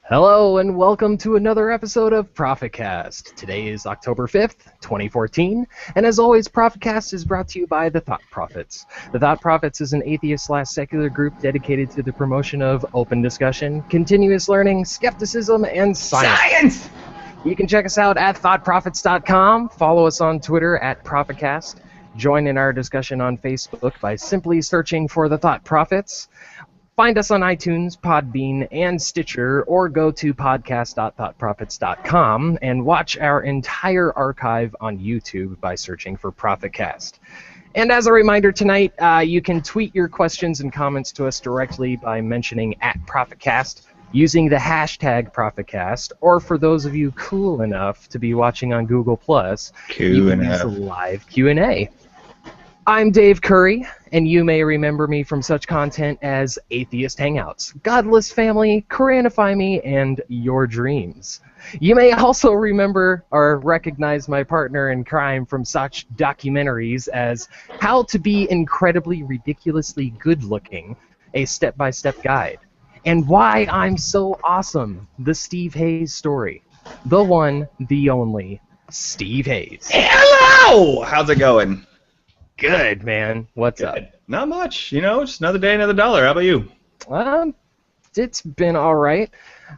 Hello and welcome to another episode of Prophetcast. Today is October 5th, 2014, and as always, Prophetcast is brought to you by the Thought Prophets. The Thought Prophets is an atheist/secular group dedicated to the promotion of open discussion, continuous learning, skepticism, and science! You can check us out at thoughtprophets.com, follow us on Twitter at Prophetcast, join in our discussion on Facebook by simply searching for the Thought Prophets. Find us on iTunes, Podbean, and Stitcher, or go to podcast.thoughtprophets.com and watch our entire archive on YouTube by searching for Prophetcast. And as a reminder tonight, you can tweet your questions and comments to us directly by mentioning @Prophetcast using the hashtag Prophetcast, or for those of you cool enough to be watching on Google+, you can use the live Q&A. I'm Dave Curry, and you may remember me from such content as Atheist Hangouts, Godless Family, Koreanify Me, and Your Dreams. You may also remember or recognize my partner in crime from such documentaries as How to Be Incredibly Ridiculously Good-Looking, a step-by-step guide, and Why I'm So Awesome, the Steve Hayes story. The one, the only, Steve Hayes. Hello! How's it going? Good, man. What's up? Not much. You know, just another day, another dollar. How about you? It's been all right.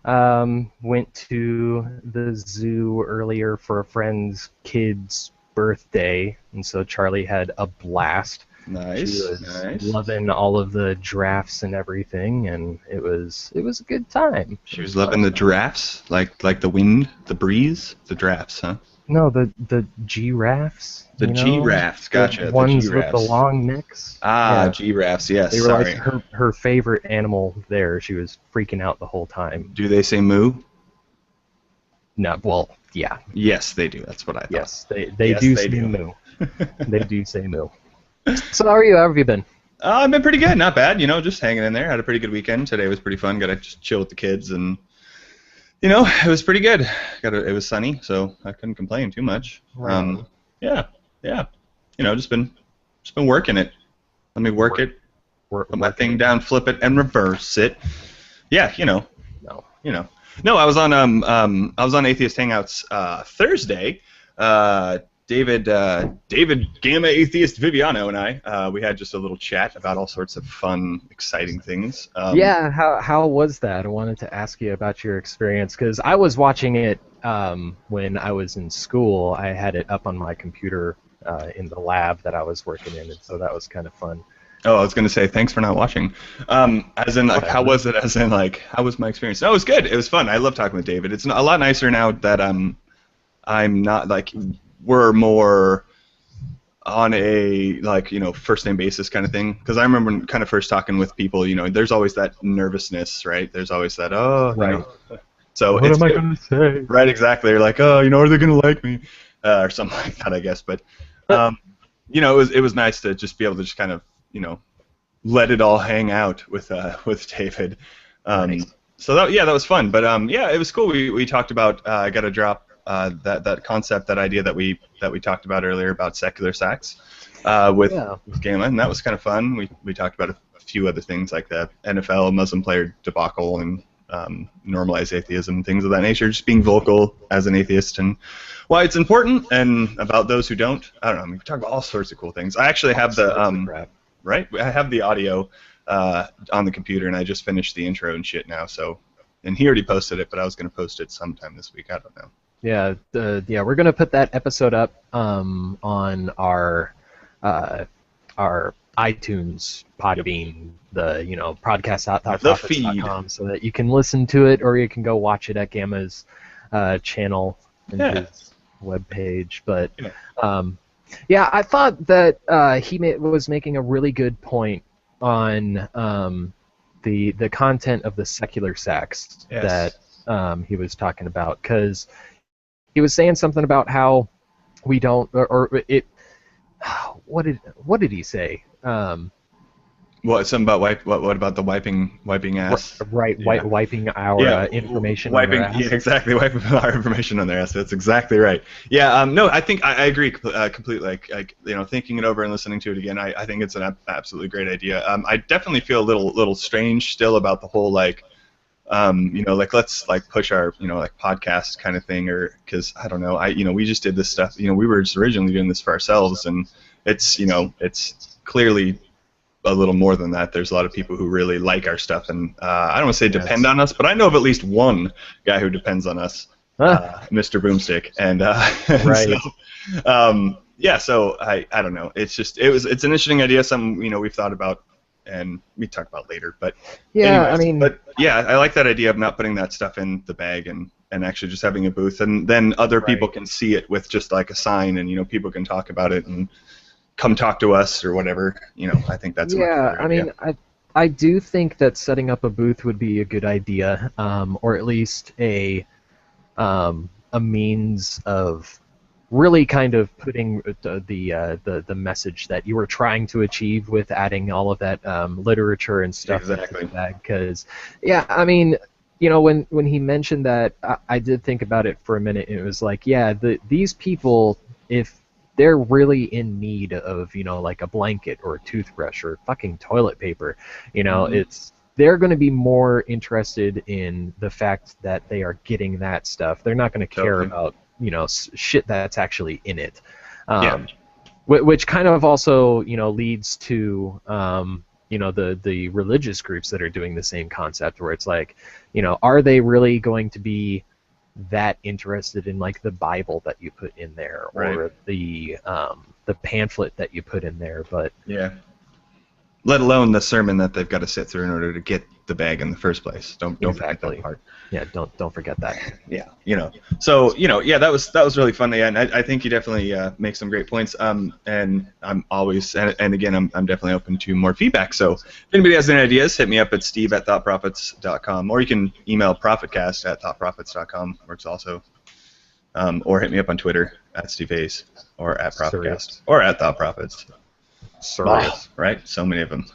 Went to the zoo earlier for a friend's kid's birthday, and so Charlie had a blast. Nice. She was loving all of the giraffes and everything, and it was a good time. She was loving the giraffes, like the wind, the breeze, the drafts, huh? No, the giraffes. The giraffes, gotcha. The ones with the long necks. Ah, yeah. Giraffes, yes. They were like her favorite animal there. She was freaking out the whole time. Do they say moo? No, well, yeah. Yes, they do. That's what I thought. Yes, they do say moo. They do say moo. So how are you? How have you been? I've been pretty good. Not bad. You know, just hanging in there. Had a pretty good weekend. Today was pretty fun. Got to just chill with the kids and... You know, it was pretty good. It was sunny, so I couldn't complain too much. Right. Yeah. You know, just been working it. Let me work it. Put my thing down, flip it, and reverse it. Yeah, you know. No. You know. No, I was on Atheist Hangouts Thursday. David Gamma Atheist Viviano and I, we had just a little chat about all sorts of fun, exciting things. Yeah, how was that? I wanted to ask you about your experience, because I was watching it when I was in school. I had it up on my computer in the lab that I was working in, and so that was kind of fun. Oh, I was going to say, thanks for not watching. As in, like, how was it? As in, like, how was my experience? No, it was good. It was fun. I love talking with David. It's a lot nicer now that I'm not, like... We're more on a, like, you know, first name basis kind of thing. Because I remember when kind of first talking with people, you know, there's always that nervousness, right? There's always that, right. You know. So what am I going to say? Right, exactly. You're like, oh, you know, are they going to like me? Or something like that, I guess. But, you know, it was nice to just be able to just kind of, you know, let it all hang out with David. Nice. So, that was fun. But, yeah, it was cool. We talked about, I got to drop, that concept, that idea that we talked about earlier about secular sex with Gamma, and that was kind of fun. We talked about a few other things like the NFL Muslim player debacle and normalized atheism, things of that nature. Just being vocal as an atheist and why it's important, and about those who don't. I don't know. I mean, we talk about all sorts of cool things. I actually have the right. I have the audio on the computer, and I just finished the intro and shit now. So, and he already posted it, but I was going to post it sometime this week. I don't know. Yeah, we're gonna put that episode up on our iTunes, Podbean, the podcast.thoughtprophets.com, so that you can listen to it, or you can go watch it at Gamma's channel and his webpage. But I thought that he was making a really good point on the content of the secular sects that he was talking about, because he was saying something about how we don't, or it. What did he say? What? Something about what about the wiping ass? Right, wiping our information. Wiping, on their ass. Yeah, exactly. Wiping our information on their ass. That's exactly right. Yeah. No, I think I agree completely. Like, you know, thinking it over and listening to it again, I think it's an absolutely great idea. I definitely feel a little strange still about the whole, like, You know, like let's like push our, you know, like podcast kind of thing, or because I don't know, you know, we just did this stuff. You know, we were just originally doing this for ourselves, and it's, you know, it's clearly a little more than that. There's a lot of people who really like our stuff, and I don't want to say depend on us, but I know of at least one guy who depends on us, Mr. Boomstick, and right. So, yeah. So I don't know. It's an interesting idea. Something, you know, we've thought about, and we talk about later. But yeah, anyways, I mean, but yeah, I like that idea of not putting that stuff in the bag and actually just having a booth, and then other people can see it with just like a sign, and you know, people can talk about it and come talk to us or whatever. You know, I think that's a much better idea. I mean, I do think that setting up a booth would be a good idea, or at least a means of really kind of putting the message that you were trying to achieve with adding all of that literature and stuff. Exactly. Because, yeah, I mean, you know, when he mentioned that, I did think about it for a minute. And it was like, yeah, these people, if they're really in need of, you know, like a blanket or a toothbrush or fucking toilet paper, you know, they're going to be more interested in the fact that they are getting that stuff. They're not going to care about, you know, shit that's actually in it. Which kind of also, you know, leads to, you know, the religious groups that are doing the same concept, where it's like, you know, are they really going to be that interested in like the Bible that you put in there, or the pamphlet that you put in there? But yeah, let alone the sermon that they've got to sit through in order to get the bag in the first place. Don't forget that part. Yeah, don't forget that. Yeah, you know. So, you know, yeah, that was really fun. Yeah, and I think you definitely make some great points. And I'm always, and again, I'm definitely open to more feedback. So if anybody has any ideas, hit me up at steve@thoughtprophets.com, or you can email prophetcast@thoughtprophets.com, works also. Or hit me up on Twitter @SteveHayes, or @Prophetcast, or @ThoughtProphets. Serious. Right? So many of them.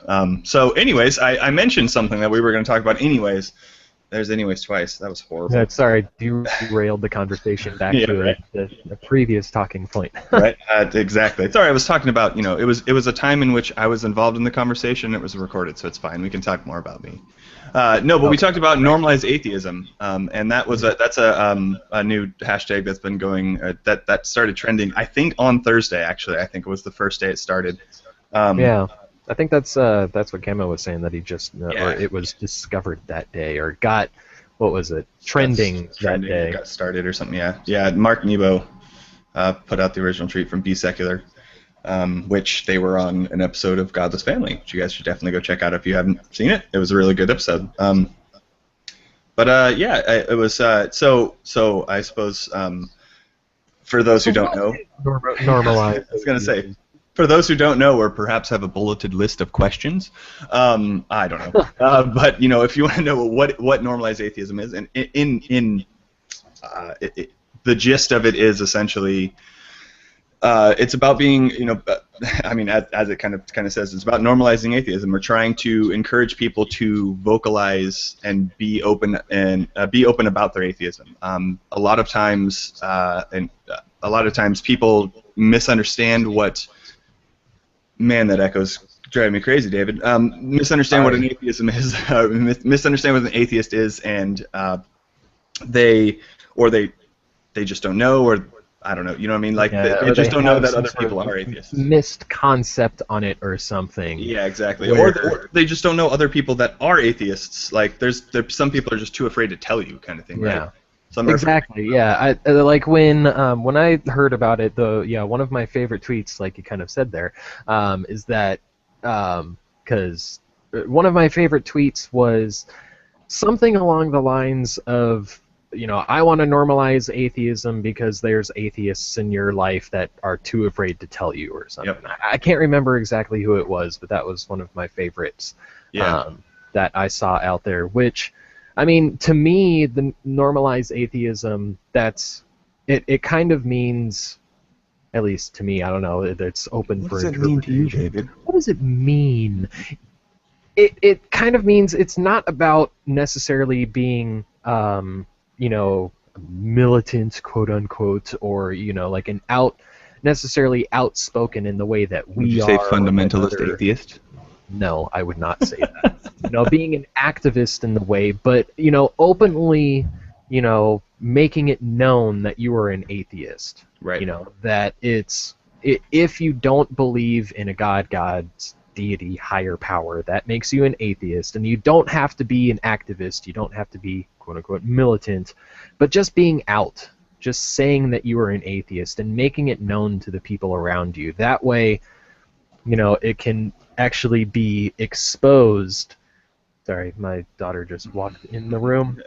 So anyways, I mentioned something that we were going to talk about anyways. There's anyways twice. That was horrible. Yeah, sorry, derailed the conversation back to the previous talking point. Right? Exactly. Sorry, I was talking about, you know, it was a time in which I was involved in the conversation. It was recorded, so it's fine. We can talk more about me. No, but we talked about normalized atheism, and that's a new hashtag that's been going, that started trending, I think, on Thursday, actually. I think it was the first day it started. Yeah, I think that's what Gemma was saying, that he just, or it was discovered that day, or got, what was it, trending that day. Got started or something, yeah. Yeah, Mark Nebo put out the original tweet from Be Secular, which they were on an episode of Godless Family, which you guys should definitely go check out if you haven't seen it. It was a really good episode. But yeah, it was, so I suppose, for those who don't know, Normalize. I was going to say, for those who don't know, or perhaps have a bulleted list of questions, I don't know. But you know, if you want to know what normalized atheism is, and the gist of it is essentially, it's about being, you know, I mean, as it kind of says, it's about normalizing atheism. We're trying to encourage people to vocalize and be open about their atheism. A lot of times people misunderstand what. Man, that echo's driving me crazy, David. Misunderstand what an atheism is. Misunderstand what an atheist is, and they just don't know, or I don't know. You know what I mean? Like they just don't know that other people are atheists. Missed concept on it or something. Yeah, exactly. Or they just don't know other people that are atheists. Like there's some people are just too afraid to tell you, kind of thing. Yeah. Right? Exactly. Yeah. Like when I heard about it, though. Yeah, one of my favorite tweets, like you kind of said there, is that because one of my favorite tweets was something along the lines of, you know, I want to normalize atheism because there's atheists in your life that are too afraid to tell you, or something. Yep. I can't remember exactly who it was, but that was one of my favorites that I saw out there, which. I mean, to me, the normalized atheism, it kind of means, at least to me, I don't know, it's open for interpretation. What does it mean to you, David? What does it mean? It kind of means it's not about necessarily being, you know, militant, quote unquote, or, you know, like necessarily outspoken in the way that we are. Would you say fundamentalist atheist? No, I would not say that. Being an activist in the way, but openly, making it known that you are an atheist. Right. That if you don't believe in a God's deity, higher power, that makes you an atheist, and you don't have to be an activist, you don't have to be quote unquote militant, but just being out, just saying that you are an atheist and making it known to the people around you. That way, it can actually be exposed. Sorry, my daughter just walked in the room.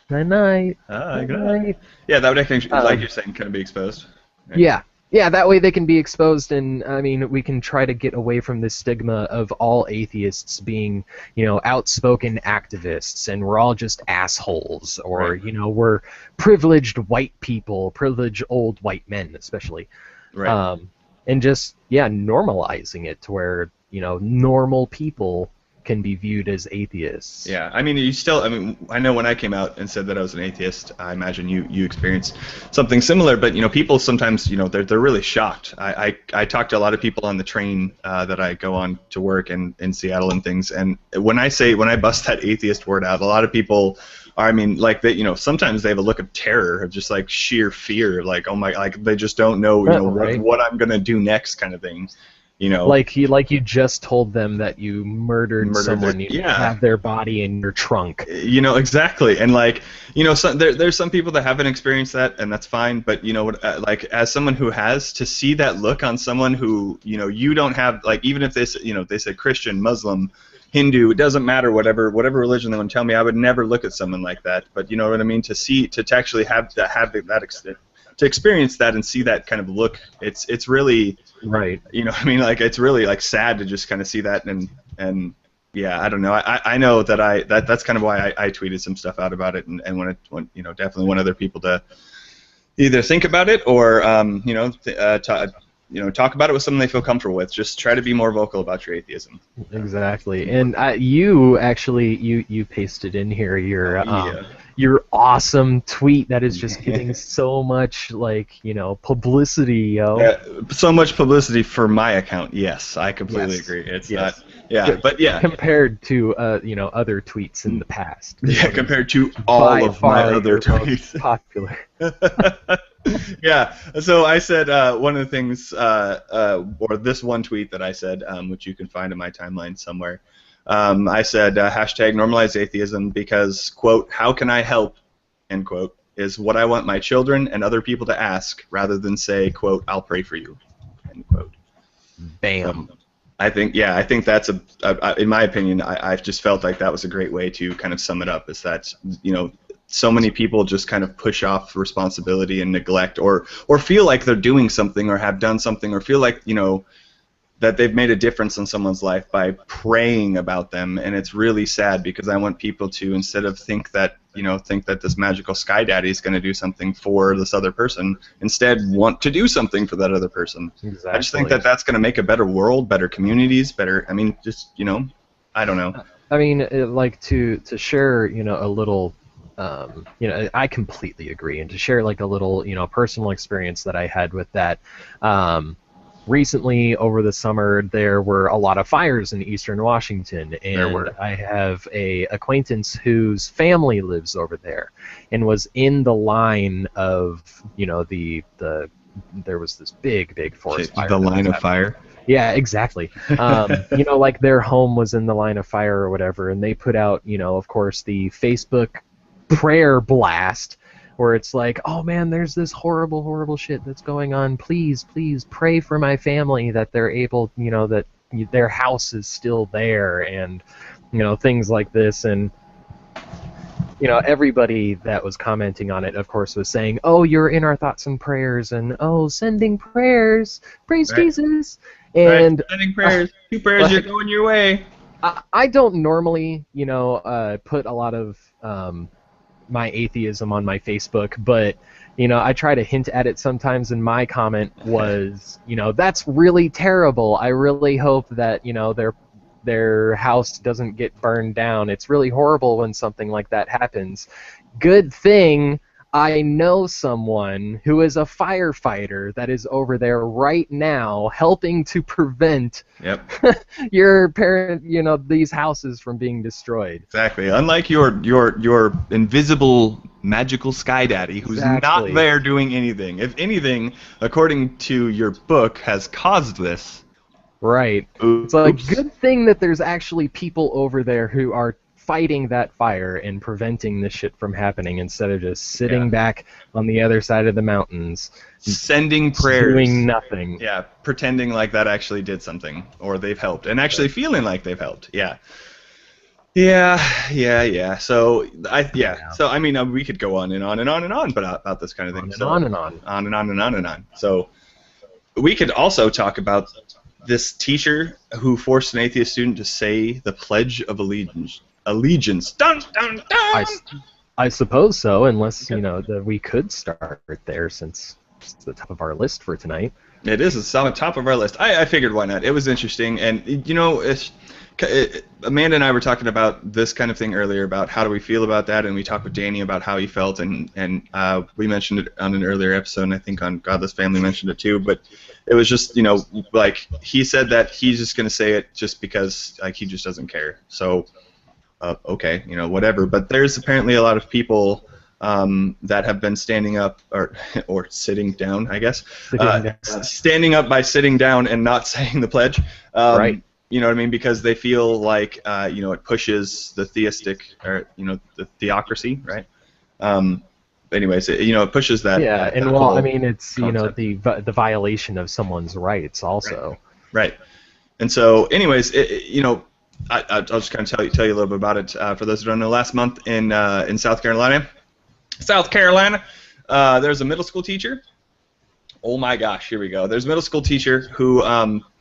Night night. Good night. Yeah, that would actually, like you're saying, kind of be exposed. Right? Yeah, that way they can be exposed, and we can try to get away from this stigma of all atheists being, outspoken activists, and we're all just assholes, or right. We're privileged white people, privileged old white men, especially. Right. And just normalizing it to where normal people can be viewed as atheists. Yeah, I know when I came out and said that I was an atheist, I imagine you experienced something similar, but people sometimes they're really shocked. I talk to a lot of people on the train that I go on to work in Seattle and things, and when I bust that atheist word out, a lot of people sometimes they have a look of terror, of just like sheer fear, like, oh my, like they just don't know right. what I'm gonna do next, kind of thing. Like you just told them that you murdered someone, you have their body in your trunk. Exactly, and there's some people that haven't experienced that, and that's fine. But as someone who has, to see that look on someone who you don't have, like, even if they say Christian, Muslim, Hindu, it doesn't matter, whatever religion they want to tell me, I would never look at someone like that. But you know what I mean? To actually have that to experience that and see that kind of look, it's really right. It's really like sad to just kind of see that, and yeah, I don't know. I know that that's kind of why I tweeted some stuff out about it, and definitely want other people to either think about it or talk about it with someone they feel comfortable with. Just try to be more vocal about your atheism. Exactly, and you actually you pasted in here your awesome tweet that is just getting so much publicity, yo. So much publicity for my account. Yes, I completely agree. It's not. Yeah, but yeah. Compared to other tweets in the past. Yeah, compared to all of my other tweets. Popular. Yeah. So I said one of the things, or this one tweet that I said, which you can find in my timeline somewhere. I said hashtag normalize atheism because, quote, how can I help, end quote, is what I want my children and other people to ask rather than say, quote, I'll pray for you, end quote. Bam. I think that's in my opinion, I've just felt like that was a great way to kind of sum it up, is that, so many people just kind of push off responsibility and neglect, or feel like they're doing something or have done something, or feel like, that they've made a difference in someone's life by praying about them, and it's really sad because I want people to, instead of think that this magical sky daddy is going to do something for this other person, instead want to do something for that other person. Exactly. I just think that that's going to make a better world, better communities, better. I mean, just I don't know. I mean, like to share a little. I completely agree, and to share a little personal experience that I had with that. Recently, over the summer, there were a lot of fires in eastern Washington, and I have a acquaintance whose family lives over there, and was in the line of, there was this big forest fire. The line of fire? Yeah, exactly. Their home was in the line of fire or whatever, and they put out, of course, the Facebook prayer blast, where it's like, oh man, there's this horrible shit that's going on. Please pray for my family that they're able, that their house is still there, and things like this. And everybody that was commenting on it, of course, was saying, oh, you're in our thoughts and prayers, and oh, sending prayers, praise Jesus, and sending prayers, 2 prayers, you're going your way. I don't normally put a lot of my atheism on my Facebook, but I try to hint at it sometimes, and my comment was, that's really terrible. I really hope that their house doesn't get burned down. It's really horrible when something like that happens. Good thing I know someone who is a firefighter that is over there right now helping to prevent these houses from being destroyed. Exactly. Unlike your invisible magical sky daddy who's not there doing anything. If anything, according to your book, has caused this. Right. It's like, good thing that there's actually people over there who are fighting that fire and preventing this shit from happening instead of just sitting back on the other side of the mountains, sending prayers, doing nothing. Yeah, pretending like that actually did something, or they've helped, and actually feeling like they've helped. Yeah. So I mean, we could go on and on and on and on, but about this kind of thing. On and on. So we could also talk about this teacher who forced an atheist student to say the Pledge of Allegiance. Dun, dun, dun. I suppose so, unless that we could start there, since it's the top of our list for tonight. It is. It's on the top of our list. I figured why not. It was interesting, and Amanda and I were talking about this kind of thing earlier, about how do we feel about that, and we talked with Danny about how he felt, and we mentioned it on an earlier episode, and I think on Godless Family mentioned it too, but it was just, like, he said that he's just going to say it just because, like, he just doesn't care. So, okay, whatever. But there's apparently a lot of people that have been standing up, or sitting down, I guess. Standing up by sitting down and not saying the pledge. Right. You know what I mean? Because they feel like, it pushes the theistic, or, the theocracy, right? Anyways, it pushes that. Yeah, that and whole I mean, it's, concept. the violation of someone's rights also. Right. And so, anyways, I'll just kind of tell you a little bit about it. For those who don't know, last month in South Carolina, there's a middle school teacher. Oh my gosh, here we go. There's a middle school teacher who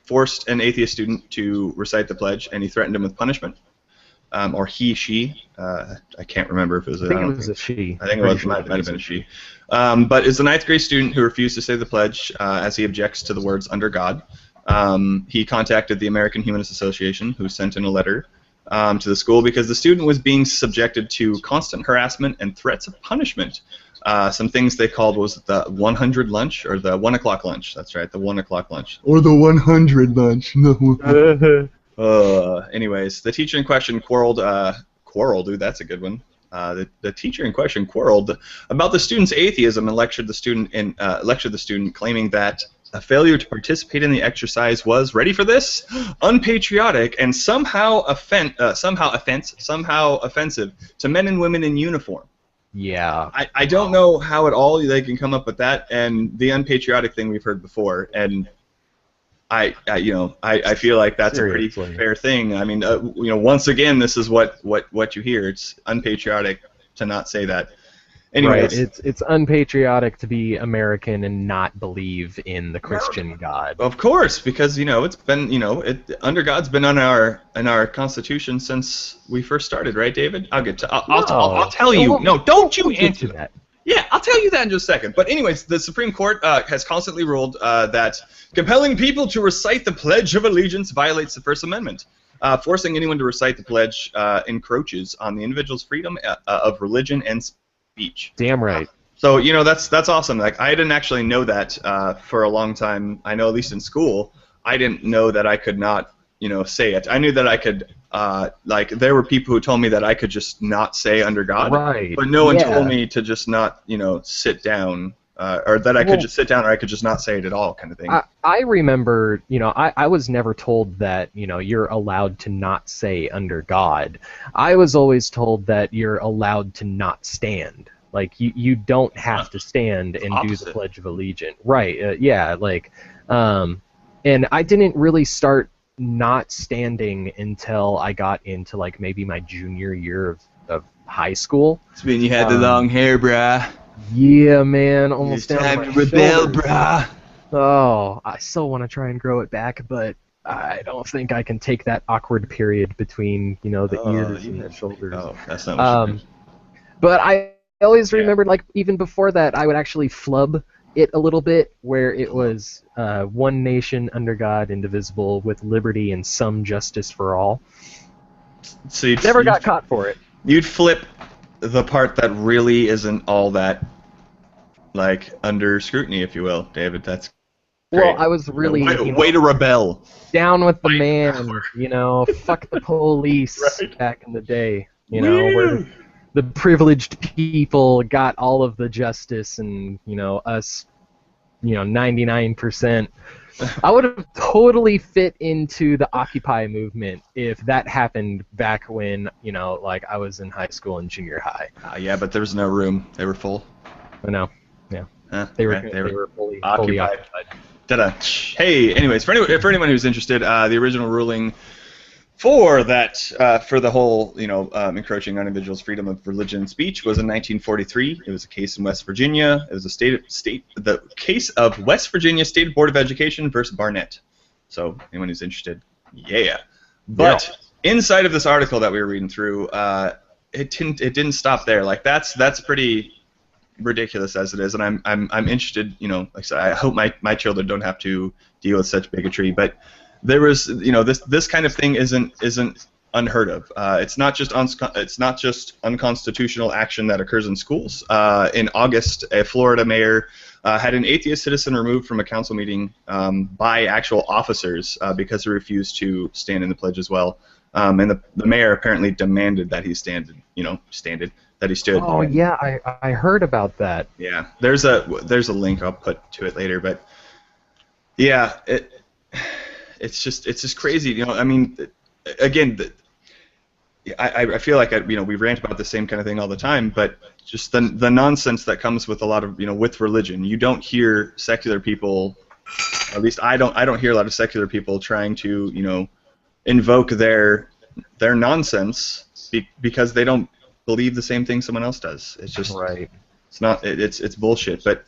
forced an atheist student to recite the pledge, and he threatened him with punishment. Or she. I can't remember if it was. I think it was a she. I think it might have been a she. But it's a ninth grade student who refused to say the pledge as he objects to the words "under God." He contacted the American Humanist Association, who sent in a letter to the school because the student was being subjected to constant harassment and threats of punishment. Some things they called was the 100 lunch, or the 1 o'clock lunch. That's right, the 1 o'clock lunch. Or the 100 lunch. Anyways, the teacher in question quarreled, dude, that's a good one. The teacher in question quarreled about the student's atheism and lectured the student, claiming that a failure to participate in the exercise was, ready for this, unpatriotic and somehow offensive to men and women in uniform. Yeah. I don't know how at all they can come up with that, and the unpatriotic thing we've heard before, and I feel like that's Seriously. a pretty fair thing. I mean, once again, this is what you hear. It's unpatriotic to not say that. Anyways. Right. It's unpatriotic to be American and not believe in the Christian God. Of course, because it's been under God's been on our Constitution since we first started, right, David? I'll tell you. No, don't you answer that. Yeah, I'll tell you that in just a second. But anyways, the Supreme Court has constantly ruled that compelling people to recite the Pledge of Allegiance violates the First Amendment. Forcing anyone to recite the pledge encroaches on the individual's freedom of religion and speech. Damn right. So that's awesome. Like, I didn't actually know that for a long time. I know, at least in school, I didn't know that I could not say it. I knew that I could. There were people who told me that I could just not say under God. Right. But no one told me to just not sit down. Or that I could just sit down, or I could just not say it at all, kind of thing. I remember, I was never told that, you're allowed to not say under God. I was always told that you're allowed to not stand. Like, you don't have to stand and do the Pledge of Allegiance. Right, and I didn't really start not standing until I got into, like, maybe my junior year of high school. It's when you had the long hair, brah. Yeah, man, almost down time to my to rebel, shoulders. brah. Oh, I still want to try and grow it back, but I don't think I can take that awkward period between, the ears and the shoulders. Oh, that's not what you meant. But I always remembered, like, even before that, I would actually flub it a little bit, where it was one nation under God, indivisible, with liberty and some justice for all. So Never got caught for it. You'd flip the part that really isn't all that like under scrutiny, if you will, David. That's great. Well, I was really way to rebel. down with the man, fuck the police Right. back in the day, where the privileged people got all of the justice and, us, 99%. I would have totally fit into the Occupy movement if that happened back when, like I was in high school and junior high. Yeah, but there was no room. They were full. I know. Yeah. They were fully occupied. occupied. Hey, anyways, for anyone who's interested, the original ruling for that, for the whole, encroaching on individuals' freedom of religion and speech was in 1943. It was a case in West Virginia. It was the case of West Virginia State Board of Education versus Barnett. So anyone who's interested, yeah. But inside of this article that we were reading through, it didn't stop there. Like that's pretty ridiculous as it is, and I'm interested. Like I said, I hope my children don't have to deal with such bigotry, but. There was, this kind of thing isn't unheard of. It's not just unconstitutional action that occurs in schools. In August, a Florida mayor had an atheist citizen removed from a council meeting by actual officers because he refused to stand in the pledge as well. And the mayor apparently demanded that he stood. Oh yeah, I heard about that. Yeah, there's a link I'll put to it later, but yeah, It's just crazy, I mean, again, I feel like we rant about the same kind of thing all the time, but just the nonsense that comes with a lot of with religion. You don't hear secular people, at least I don't hear a lot of secular people trying to invoke their nonsense because they don't believe the same thing someone else does. It's just right. It's not. It's bullshit, but.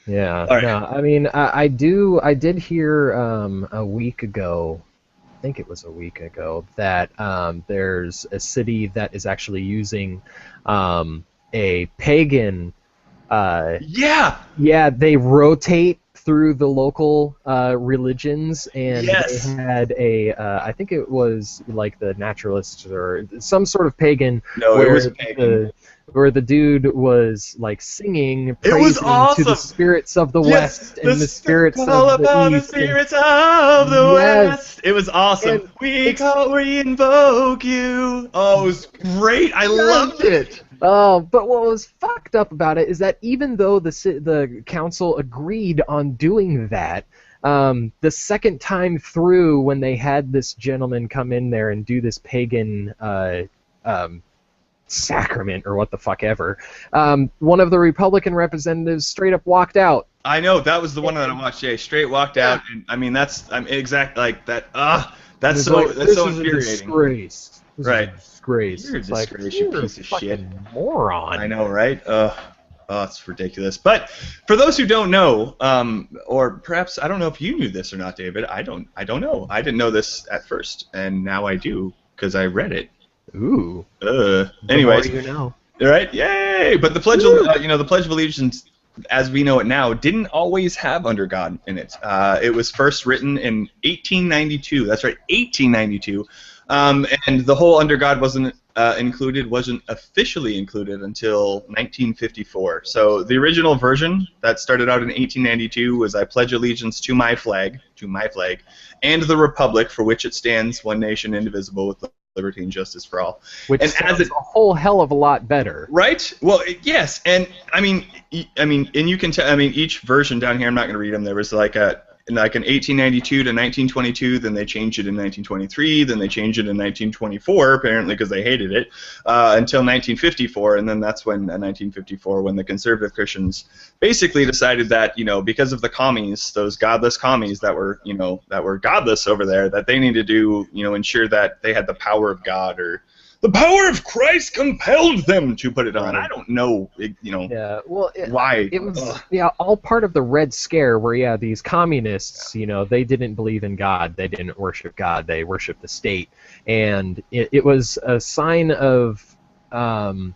Yeah, right. No, I mean, I did hear a week ago, I think it was a week ago, that there's a city that is actually using a pagan. Yeah, they rotate through the local religions, and yes. They had I think it was like the naturalists or some sort of pagan. No, it was pagan. Where the dude was like singing, praising it was awesome. to the spirits of the West and the spirits of the East. The spirits of the West. It was awesome. We invoke you. Oh, it was great. I loved it. But what was fucked up about it is that even though the council agreed on doing that, the second time through when they had this gentleman come in there and do this pagan sacrament or what the fuck ever, one of the Republican representatives straight up walked out. I know, that was the one that I watched. Yeah, straight walked out, and I mean that's exact like that. That's so infuriating. Disgrace. Right. Disgrace. You're a disgrace, you piece of shit. Moron. I know, right? Oh, it's ridiculous. But for those who don't know, or perhaps I don't know if you knew this or not, David. I don't know. I didn't know this at first, and now I do because I read it. Ooh. Anyways. The more you know. Right? Yay! But the Pledge of the Pledge of Allegiance, as we know it now, didn't always have "under God" in it. It was first written in 1892. That's right, 1892. And the whole "under God" wasn't officially included until 1954. So the original version that started out in 1892 was "I pledge allegiance to my flag, and the republic for which it stands, one nation, indivisible, with liberty and justice for all." Which sounds a whole hell of a lot better. Right? Well, yes, and I mean, and you can tell. I mean, each version down here, I'm not going to read them. There was like an 1892 to 1922, then they changed it in 1923, then they changed it in 1924, apparently because they hated it, until 1954, and then that's when, 1954, when the conservative Christians basically decided that, because of the commies, those godless commies that were godless over there, that they needed to, ensure that they had the power of God, or the power of Christ compelled them to put it on. I don't know, Yeah, well, why. It was, all part of the Red Scare where, these communists, they didn't believe in God. They didn't worship God. They worshiped the state. And it was a sign of, kind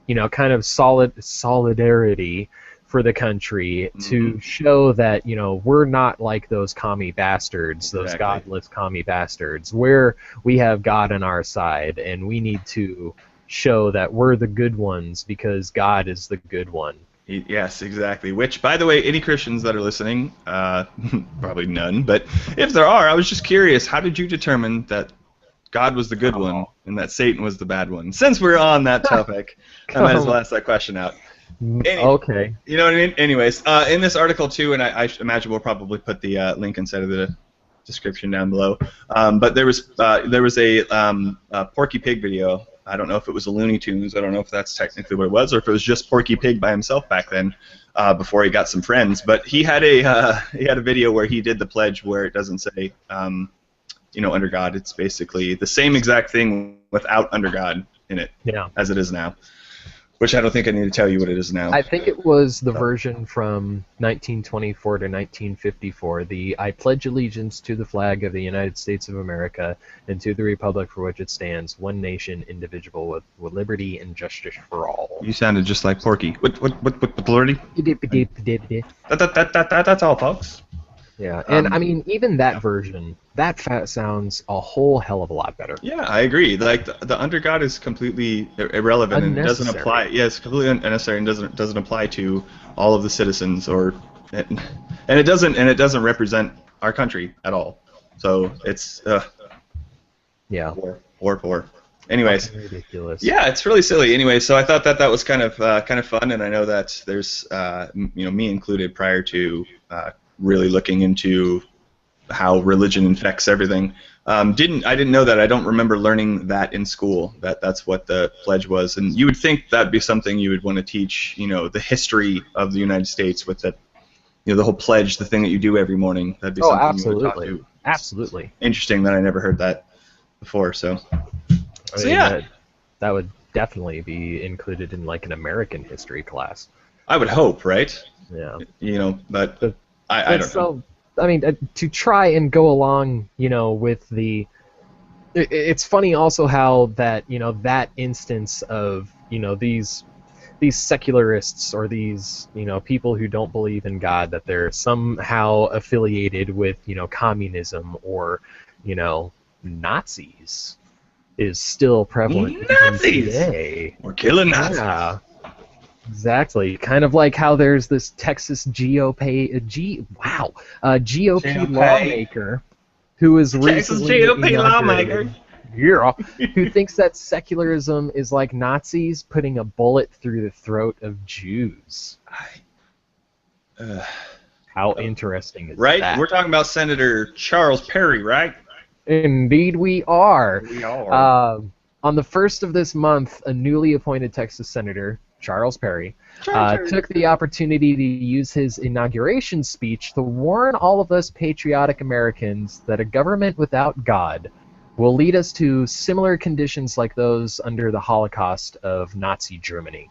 of solidarity for the country to show that, we're not like those commie bastards, those godless commie bastards. We have God on our side, and we need to show that we're the good ones because God is the good one. Yes, exactly. Which, by the way, any Christians that are listening, probably none, but if there are, I was just curious, how did you determine that God was the good one and that Satan was the bad one? Since we're on that topic, I might as well ask that question out. Okay. You know what I mean? Anyways, in this article too, and I imagine we'll probably put the link inside of the description down below. But there was a Porky Pig video. I don't know if it was a Looney Tunes. I don't know if that's technically what it was, or if it was just Porky Pig by himself back then, before he got some friends. But he had a video where he did the pledge where it doesn't say, under God. It's basically the same exact thing without under God in it, as it is now. Which I don't think I need to tell you what it is now. I think it was the version from 1924 to 1954, the I pledge allegiance to the flag of the United States of America and to the republic for which it stands, one nation, indivisible, with liberty and justice for all. You sounded just like Porky. What liberty? That's all, folks. Yeah, and I mean, even that version, that sounds a whole hell of a lot better. Yeah, I agree. Like the under God is completely irrelevant and doesn't apply. Yeah, it's completely unnecessary and doesn't apply to all of the citizens, and it doesn't represent our country at all. So it's war. Anyways, ridiculous. Yeah, it's really silly. Anyway, so I thought that was kind of fun, and I know that there's me included prior to really looking into how religion infects everything. I didn't know that. I don't remember learning that in school. That's what the pledge was, and you would think that'd be something you would want to teach. The history of the United States with the whole pledge, the thing that you do every morning. That'd be something you would talk to. Absolutely. Interesting that I never heard that before. So yeah, that would definitely be included in like an American history class. I would hope, right? Yeah. But I don't know. I mean, to try and go along, with the... It's funny also how that, that instance of, these secularists or these, people who don't believe in God, that they're somehow affiliated with, communism or, Nazis is still prevalent Nazis! Today. We're killing Nazis. Yeah. Exactly. Kind of like how there's this Texas GOP lawmaker who is recently Texas GOP lawmaker. Yeah, who thinks that secularism is like Nazis putting a bullet through the throat of Jews. How interesting is that? Right? We're talking about Senator Charles Perry, right? Indeed we are. We are. On the 1st of this month, a newly appointed Texas senator, Charles Perry, took the opportunity to use his inauguration speech to warn all of us patriotic Americans that a government without God will lead us to similar conditions like those under the Holocaust of Nazi Germany.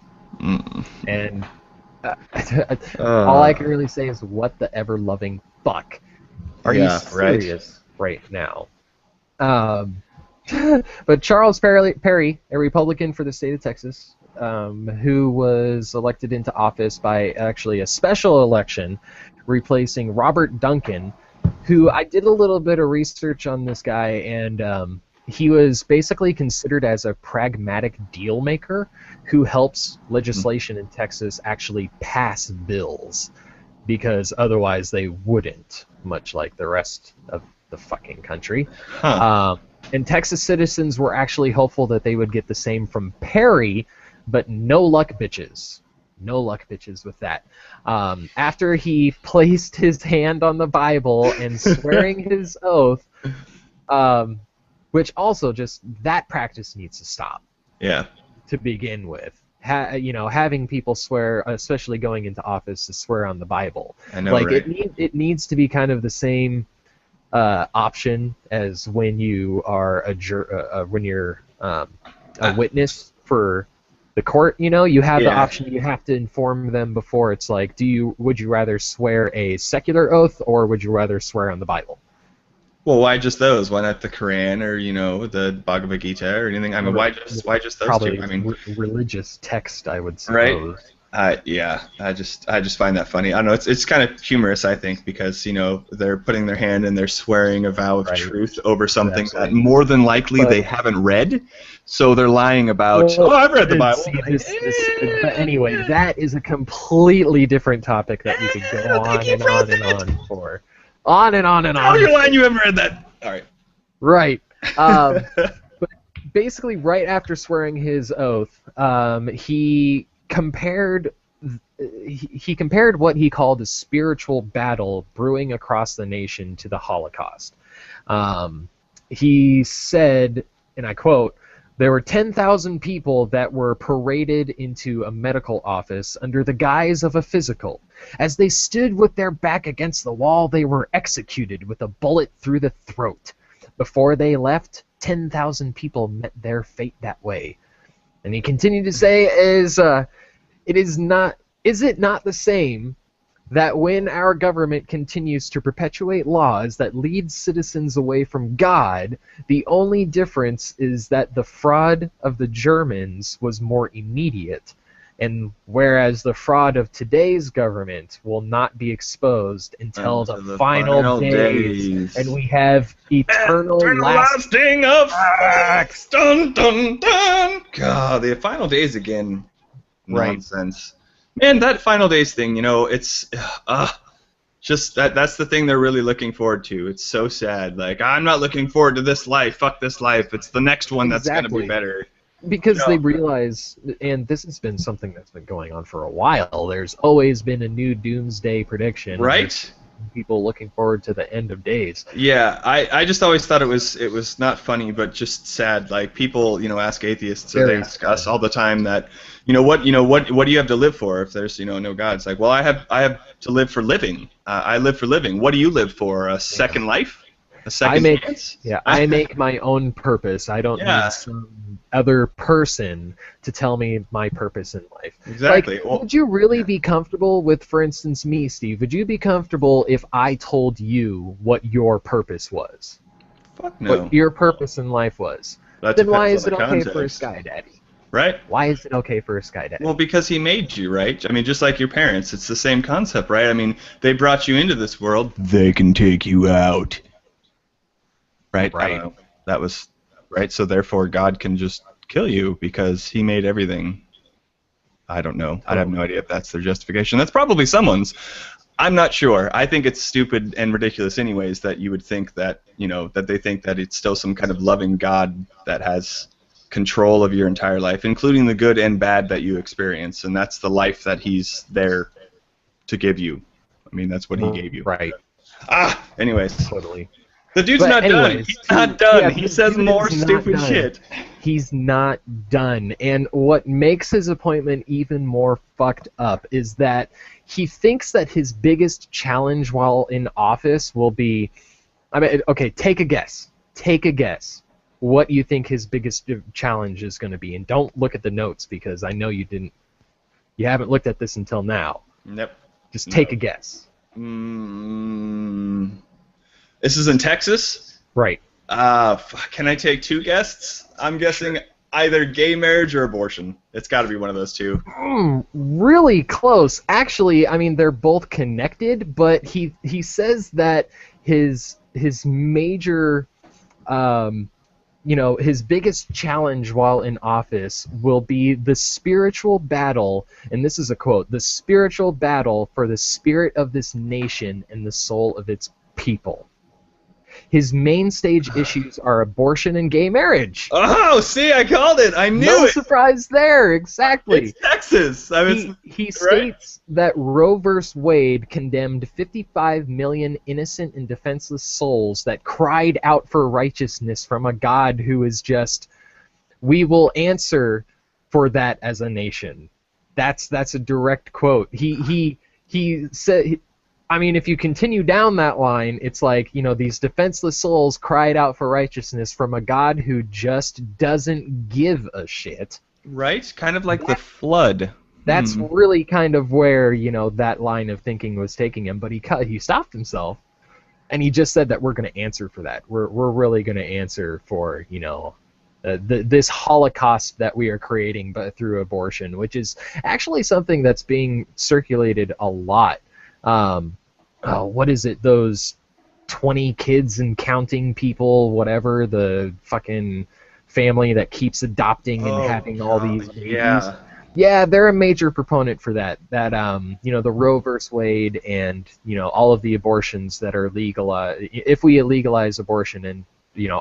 And all I can really say is, what the ever-loving fuck? Are you serious right now? But Charles Perry, a Republican for the state of Texas, who was elected into office by actually a special election, replacing Robert Duncan, who I did a little bit of research on this guy, and he was basically considered as a pragmatic deal maker who helps legislation in Texas actually pass bills, because otherwise they wouldn't, much like the rest of the fucking country. And Texas citizens were actually hopeful that they would get the same from Perry, but no luck, bitches. No luck, bitches, with that. After he placed his hand on the Bible and swearing his oath, which also just, that practice needs to stop. Yeah. To begin with. Having people swear, especially going into office, to swear on the Bible. I know, like, right? It needs to be kind of the same option as when you are a witness for the court. You have the option. You have to inform them before. It's like, would you rather swear a secular oath, or would you rather swear on the Bible? Well, why just those? Why not the Quran or the Bhagavad Gita or anything? I mean, why just those Probably two? I mean, religious text, I would suppose. Right. Yeah, I just find that funny. I don't know. It's kind of humorous, I think, because they're putting their hand and they're swearing a vow of truth over something that more than likely they haven't read, so they're lying about. Well, Oh, I've read the Bible. See, but anyway, that is a completely different topic that we could go on and on and on for, on and on and on. Oh, you're lying. You haven't read that. All right. Right. But basically, right after swearing his oath, he compared what he called a spiritual battle brewing across the nation to the Holocaust. He said, and I quote, "There were 10,000 people that were paraded into a medical office under the guise of a physical. As they stood with their back against the wall, they were executed with a bullet through the throat. Before they left, 10,000 people met their fate that way." And he continued to say, is it not the same that when our government continues to perpetuate laws that lead citizens away from God, the only difference is that the fraud of the Germans was more immediate, and whereas the fraud of today's government will not be exposed until the final days, and we have eternal lasting effects. Dun dun dun. God, the final days again. Nonsense. Man, that final days thing, it's just that's the thing they're really looking forward to. It's so sad. Like, I'm not looking forward to this life. Fuck this life. It's the next one that's going to be better. Because they realize, and this has been something that's been going on for a while, there's always been a new doomsday prediction. Right? People looking forward to the end of days. Yeah, I just always thought it was not funny, but just sad. Like, people, ask atheists, or they ask us all the time that, what do you have to live for if there's, no God? It's like, well, I have to live for living. I live for living. What do you live for? A second life? A second chance? Yeah, I make my own purpose. I don't need some other person to tell me my purpose in life. Exactly. Like, would you really be comfortable with, for instance, me, Steve? Would you be comfortable if I told you what your purpose was? Fuck no. What your purpose in life was? Then why is it okay for a Sky Daddy? Right? Why is it okay for a Sky Daddy? Well, because he made you, right? I mean, just like your parents, it's the same concept, right? I mean, they brought you into this world. They can take you out. Right? Right. That was right. So therefore, God can just kill you because He made everything. I don't know. I have no idea if that's their justification. That's probably someone's. I'm not sure. I think it's stupid and ridiculous, anyways, that you would think that that they think that it's still some kind of loving God that has control of your entire life, including the good and bad that you experience, and that's the life that He's there to give you. I mean, that's what He gave you. Right. Anyways. Totally. The dude's not done. He's not done. He says more stupid shit. He's not done. And what makes his appointment even more fucked up is that he thinks that his biggest challenge while in office will be... I mean, okay, take a guess. Take a guess what you think his biggest challenge is going to be. And don't look at the notes, because I know you haven't looked at this until now. Nope. Just take a guess. This is in Texas? Right. Can I take two guesses? I'm guessing either gay marriage or abortion. It's got to be one of those two. Really close. Actually, I mean, they're both connected, but he says that his major, his biggest challenge while in office will be the spiritual battle, and this is a quote, the spiritual battle for the spirit of this nation and the soul of its people. His main stage issues are abortion and gay marriage. Oh, see, I called it. I knew it. No surprise there. Exactly. It's Texas. I mean, he states that Roe vs. Wade condemned 55 million innocent and defenseless souls that cried out for righteousness from a God who is just, we will answer for that as a nation. That's a direct quote. He said... I mean, if you continue down that line, it's like, these defenseless souls cried out for righteousness from a God who just doesn't give a shit. Right? Kind of like the flood. That's really kind of where, that line of thinking was taking him. But he stopped himself, and he just said that we're going to answer for that. We're really going to answer for, this Holocaust that we are creating but through abortion, which is actually something that's being circulated a lot. What is it? Those 20 kids and counting people, whatever, the fucking family that keeps adopting and having all these babies. Yeah, they're a major proponent for that. That the Roe versus Wade and all of the abortions that are legal. If we legalize abortion, and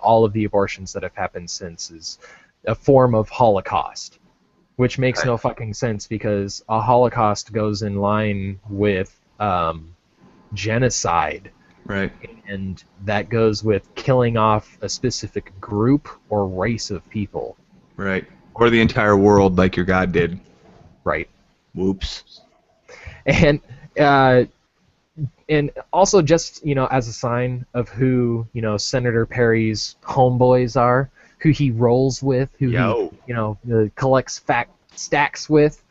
all of the abortions that have happened since, is a form of Holocaust, which makes no fucking sense, because a Holocaust goes in line with genocide. Right. And that goes with killing off a specific group or race of people. Right. Or the entire world, like your God did. Right. Whoops. And also, just as a sign of who Senator Perry's homeboys are, who he rolls with, who he collects stacks with.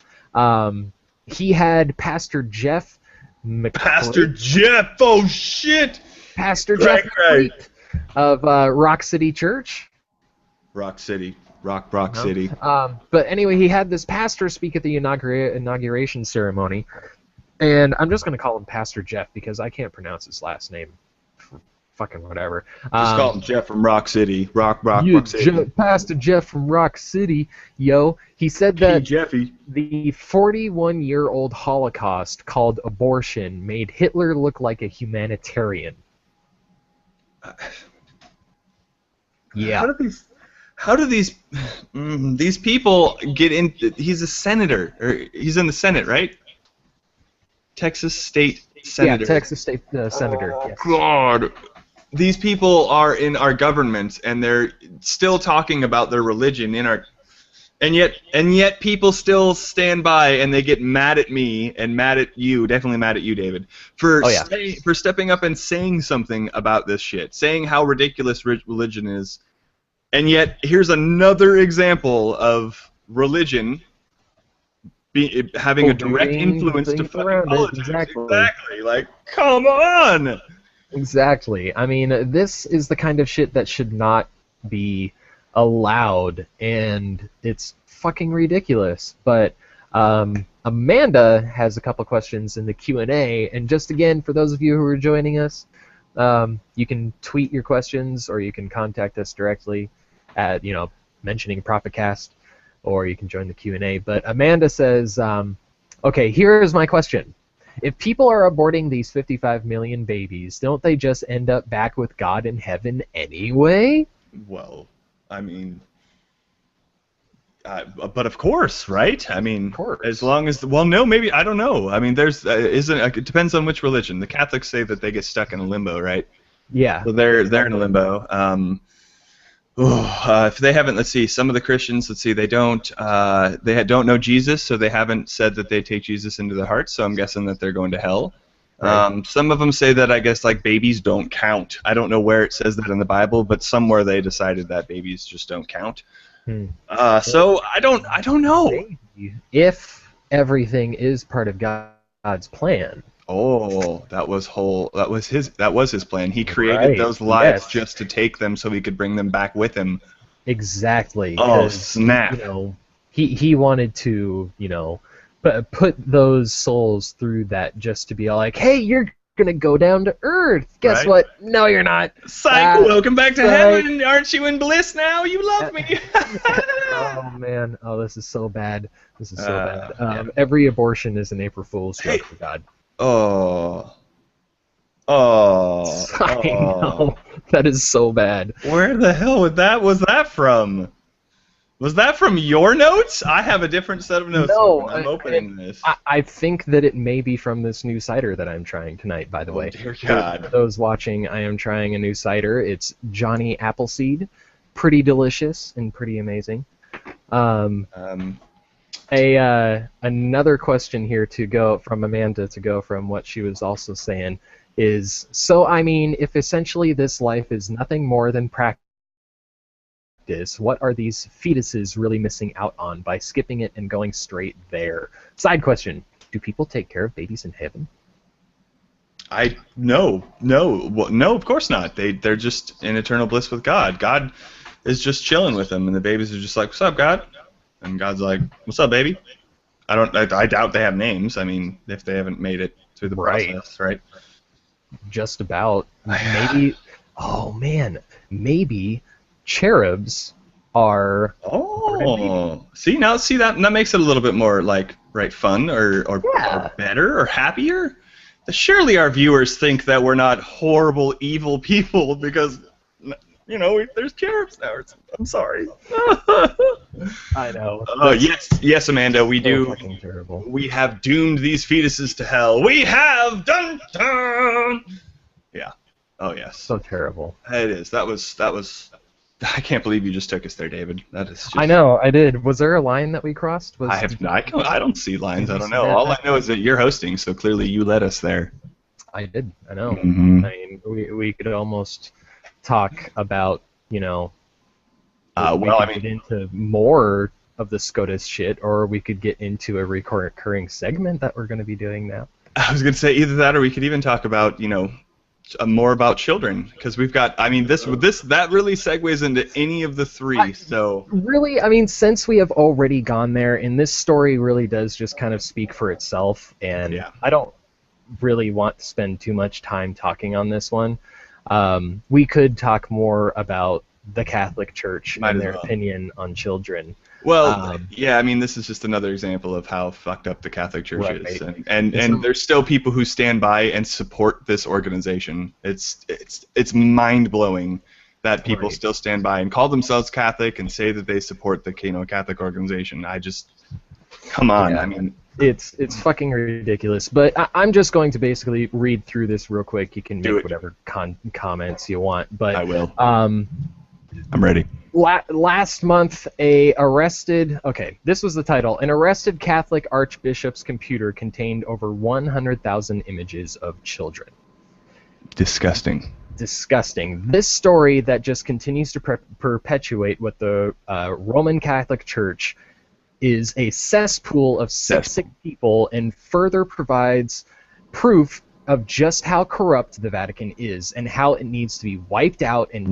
He had Pastor Jeff McCreek. Pastor Jeff, oh shit! Pastor Jeff McCreek of Rock City Church. Rock City. Rock City. But anyway, he had this pastor speak at the inauguration ceremony, and I'm just going to call him Pastor Jeff because I can't pronounce his last name. Fucking whatever. Just call him Jeff from Rock City. Rock City. Pastor Jeff from Rock City, yo. He said that Jeffy. The 41-year-old Holocaust called abortion made Hitler look like a humanitarian. Yeah. How do these people get in? He's a senator, or he's in the Senate, right? Texas State Senator. Yeah, Texas State Senator. Oh, yes. God. These people are in our government, and they're still talking about their religion in our, and yet people still stand by, and they get mad at me and mad at you, definitely mad at you, David, for stepping up and saying something about this shit, saying how ridiculous religion is, and yet here's another example of religion having a direct influence to fucking politics. Exactly. Like, come on. Exactly. I mean, this is the kind of shit that should not be allowed, and it's fucking ridiculous. But Amanda has a couple questions in the Q&A, and just again, for those of you who are joining us, you can tweet your questions, or you can contact us directly at, mentioning Prophetcast, or you can join the Q&A. But Amanda says, okay, here is my question. If people are aborting these 55 million babies, don't they just end up back with God in heaven anyway? Well, I mean, but of course, right? I mean, of course. As long as, well, no, maybe, I don't know. I mean, there's, it depends on which religion. The Catholics say that they get stuck in a limbo, right? Yeah. So they're in a limbo. If they haven't, let's see, some of the Christians, let's see, they don't know Jesus, so they haven't said that they take Jesus into their hearts, so I'm guessing that they're going to hell. Right. Some of them say that, I guess, like, babies don't count. I don't know where it says that in the Bible, but somewhere they decided that babies just don't count. So I don't know. If everything is part of God's plan. Oh, that was his plan. He created those lives just to take them so he could bring them back with him. Exactly. Oh, snap. He wanted to, put those souls through that just to be all like, hey, you're gonna go down to Earth. Guess what? No, you're not. Psych, welcome back to heaven. Aren't you in bliss now? You love me. Oh, man. Oh, this is so bad. This is so bad. Every abortion is an April Fool's joke for God. Oh. I know. That is so bad. Where the hell was that from? Was that from your notes? I have a different set of notes. No, I'm opening this. I think that it may be from this new cider that I'm trying tonight, by the way. Dear God. For those watching, I am trying a new cider. It's Johnny Appleseed. Pretty delicious and pretty amazing. Another question here to go from Amanda, to go from what she was also saying, is, so I mean, if essentially this life is nothing more than practice, what are these fetuses really missing out on by skipping it and going straight there? Side question, do people take care of babies in heaven? No, of course not. They're just in eternal bliss with God. God is just chilling with him, and the babies are just like, "What's up, God?" And God's like, "What's up, baby?" I doubt they have names. I mean, if they haven't made it through the process, right? Just about. Maybe. Oh man, maybe cherubs are. Oh, see that makes it a little bit more like fun or better or happier. Surely our viewers think that we're not horrible, evil people because there's cherubs now. I'm sorry. I know. Oh yes, Amanda, we do. Fucking terrible. We have doomed these fetuses to hell. We have dun dun. Yeah. Oh yes. So terrible. It is. That was. I can't believe you just took us there, David. That is. Just... I know. I did. Was there a line that we crossed? I don't see lines. I don't know. All I know is that you're hosting, so clearly you led us there. I did. I know. Mm-hmm. I mean, we could almost talk about get into more of the SCOTUS shit, or we could get into a recurring segment that we're going to be doing now. I was going to say either that, or we could even talk about more about children, because we've got. I mean, that really segues into any of the three. So really, I mean, since we have already gone there, and this story really does just kind of speak for itself, and I don't really want to spend too much time talking on this one. We could talk more about the Catholic Church and their opinion on children. Well, I mean, this is just another example of how fucked up the Catholic Church is, and there's still people who stand by and support this organization. It's mind blowing that people still stand by and call themselves Catholic and say that they support the Catholic organization. Come on, I mean. It's fucking ridiculous. But I'm just going to basically read through this real quick. You can make whatever comments you want. But I will. I'm ready. Last month, this was the title. An arrested Catholic archbishop's computer contained over 100,000 images of children. Disgusting. This story that just continues to perpetuate what the Roman Catholic Church is a cesspool of sick people, and further provides proof of just how corrupt the Vatican is and how it needs to be wiped out and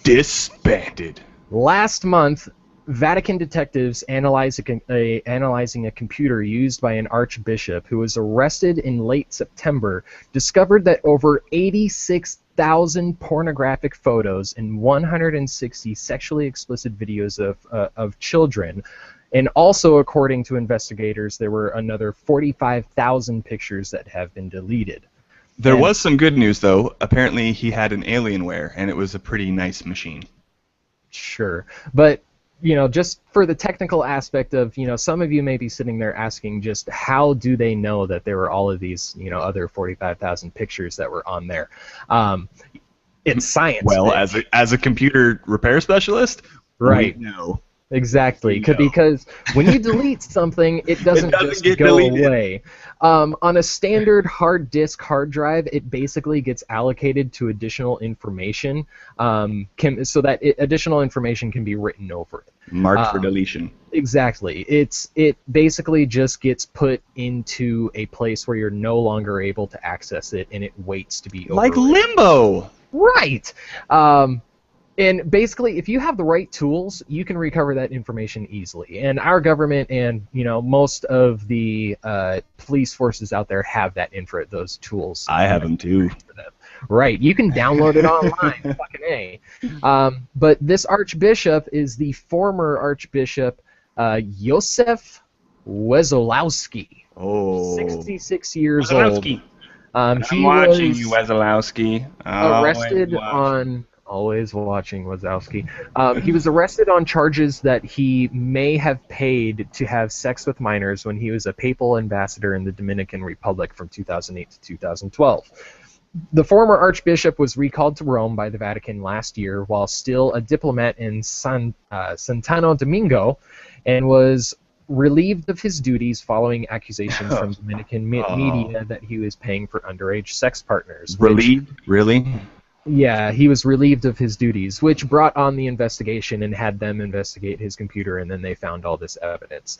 disbanded. Last month, Vatican detectives analyzing a computer used by an archbishop who was arrested in late September discovered that over 86,000 pornographic photos and 160 sexually explicit videos of children. And also, according to investigators, there were another 45,000 pictures that have been deleted. There was some good news, though. Apparently, he had an Alienware, and it was a pretty nice machine. Sure. But, just for the technical aspect of, some of you may be sitting there asking just how do they know that there were all of these, other 45,000 pictures that were on there? It's science. Well, as a computer repair specialist, right. We know. Exactly, because when you delete something, it doesn't just go away. On a standard hard disk hard drive, it basically gets allocated to additional information, so that additional information can be written over it. Marked for deletion. Exactly. It basically just gets put into a place where you're no longer able to access it, and it waits to be overwritten. Like Limbo! Right! And basically, if you have the right tools, you can recover that information easily. And our government and most of the police forces out there have those tools. I have them too. Right, you can download it online. Fucking A. But this archbishop is the former Archbishop Józef Wesolowski. Oh. 66 years old. He watching you, Wesolowski. Arrested on. Always watching Wazowski. He was arrested on charges that he may have paid to have sex with minors when he was a papal ambassador in the Dominican Republic from 2008 to 2012. The former archbishop was recalled to Rome by the Vatican last year while still a diplomat in Santo Domingo, and was relieved of his duties following accusations from Dominican media that he was paying for underage sex partners. Relieved? Really? Yeah, he was relieved of his duties, which brought on the investigation and had them investigate his computer, and then they found all this evidence.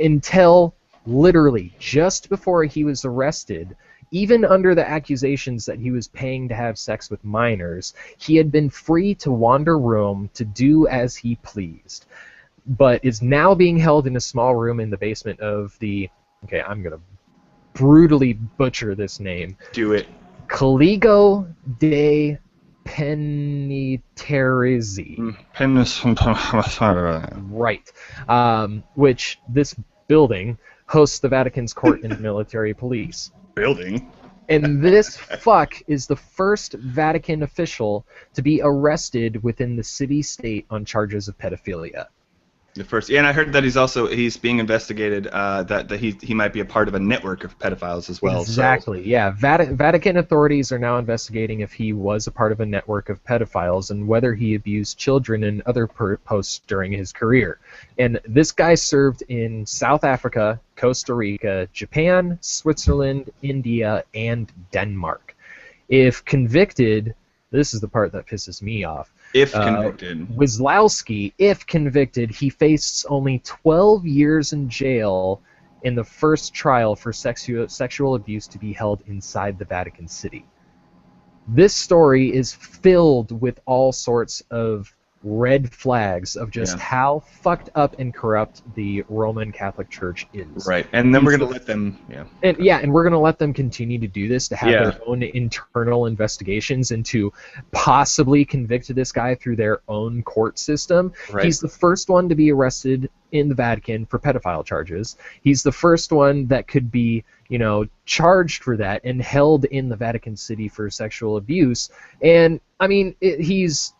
Until literally just before he was arrested, Even under the accusations that he was paying to have sex with minors, he had been free to wander Rome to do as he pleased, but is now being held in a small room in the basement of the... Okay, I'm going to brutally butcher this name. Do it. Collegio de Penitenziari. Right. Which this building hosts the Vatican's court and military police. Building? And this fuck is the first Vatican official to be arrested within the city-state on charges of pedophilia. The first, yeah, and I heard that he's being investigated. That he might be a part of a network of pedophiles as well. Exactly. So. Yeah. Vatican authorities are now investigating if he was a part of a network of pedophiles and whether he abused children in other posts during his career. And this guy served in South Africa, Costa Rica, Japan, Switzerland, India, and Denmark. If convicted, this is the part that pisses me off. If convicted. Wisłowski, if convicted, he faced only 12 years in jail in the first trial for sexual abuse to be held inside the Vatican City. This story is filled with all sorts of red flags of just how fucked up and corrupt the Roman Catholic Church is. Right, and then we're going to let them... And we're going to let them continue to do this, to have their own internal investigations and to possibly convict this guy through their own court system. Right. He's the first one to be arrested in the Vatican for pedophile charges. He's the first one that could be, charged for that and held in the Vatican City for sexual abuse. And, I mean, he's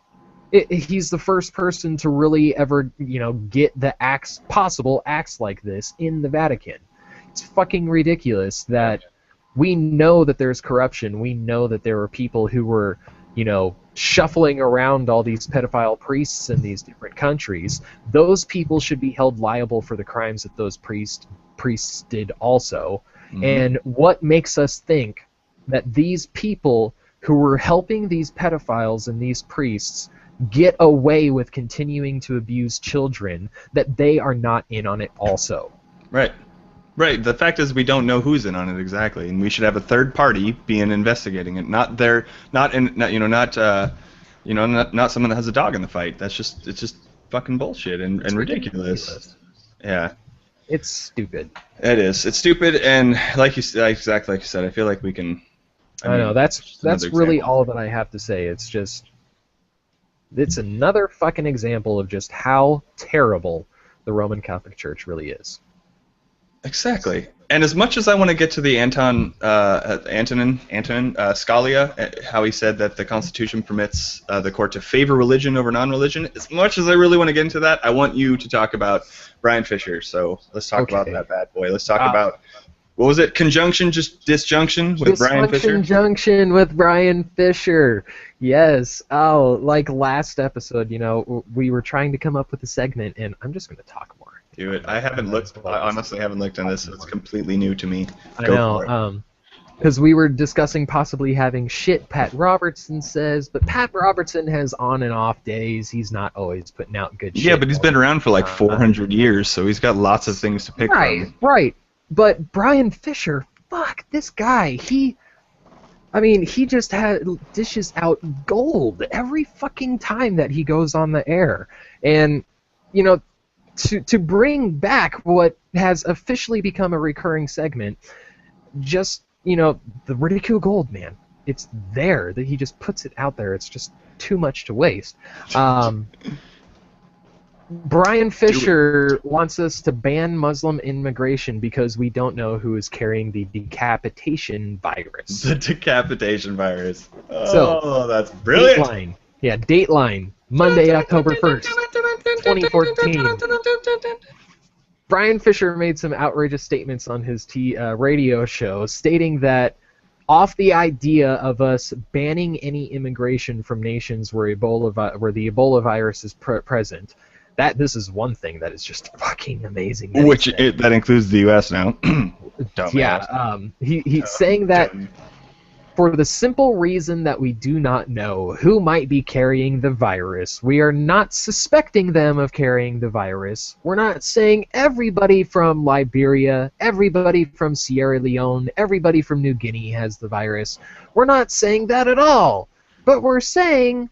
the first person to really ever, get the possible acts like this in the Vatican. It's fucking ridiculous that we know that there's corruption. We know that there were people who were, shuffling around all these pedophile priests in these different countries. Those people should be held liable for the crimes that those priests did also. Mm-hmm. And what makes us think that these people who were helping these pedophiles and these priests get away with continuing to abuse children, that they are not in on it also? Right. Right. The fact is, we don't know who's in on it exactly, and we should have a third party investigating it, not someone that has a dog in the fight. It's just fucking bullshit and ridiculous. Yeah. It's stupid. It is. It's stupid, and exactly like you said, I feel like we can. I know that's really all that I have to say. It's another fucking example of just how terrible the Roman Catholic Church really is. Exactly. And as much as I want to get to the Antonin Scalia, how he said that the Constitution permits the court to favor religion over non-religion, as much as I really want to get into that, I want you to talk about Brian Fisher. So let's talk about that bad boy. Let's talk about, what was it? Disjunction with Brian Fisher? Conjunction with Brian Fisher. Yes. Oh, like last episode, we were trying to come up with a segment, and I'm just going to talk more. Do it. I honestly haven't looked on this. It's completely new to me. I know. Because we were discussing possibly having shit Pat Robertson says, but Pat Robertson has on and off days. He's not always putting out good shit. Yeah, but he's been around for like 400 years, so he's got lots of things to pick from. Right. But Brian Fisher, fuck, this guy, he just dishes out gold every fucking time that he goes on the air. And, to bring back what has officially become a recurring segment, just, the ridicule gold, man. It's there, that he just puts it out there. It's just too much to waste. Brian Fisher wants us to ban Muslim immigration because we don't know who is carrying the decapitation virus. The decapitation virus. Oh, that's brilliant. Dateline. Yeah, Dateline. Monday, October 1st, 2014. Brian Fisher made some outrageous statements on his radio show stating that off the idea of us banning any immigration from nations where the Ebola virus is present, that this is one thing that is just fucking amazing. That includes the U.S. now. Yeah, he's saying that For the simple reason that we do not know who might be carrying the virus. We are not suspecting them of carrying the virus. We're not saying everybody from Liberia, everybody from Sierra Leone, everybody from New Guinea has the virus. We're not saying that at all. But we're saying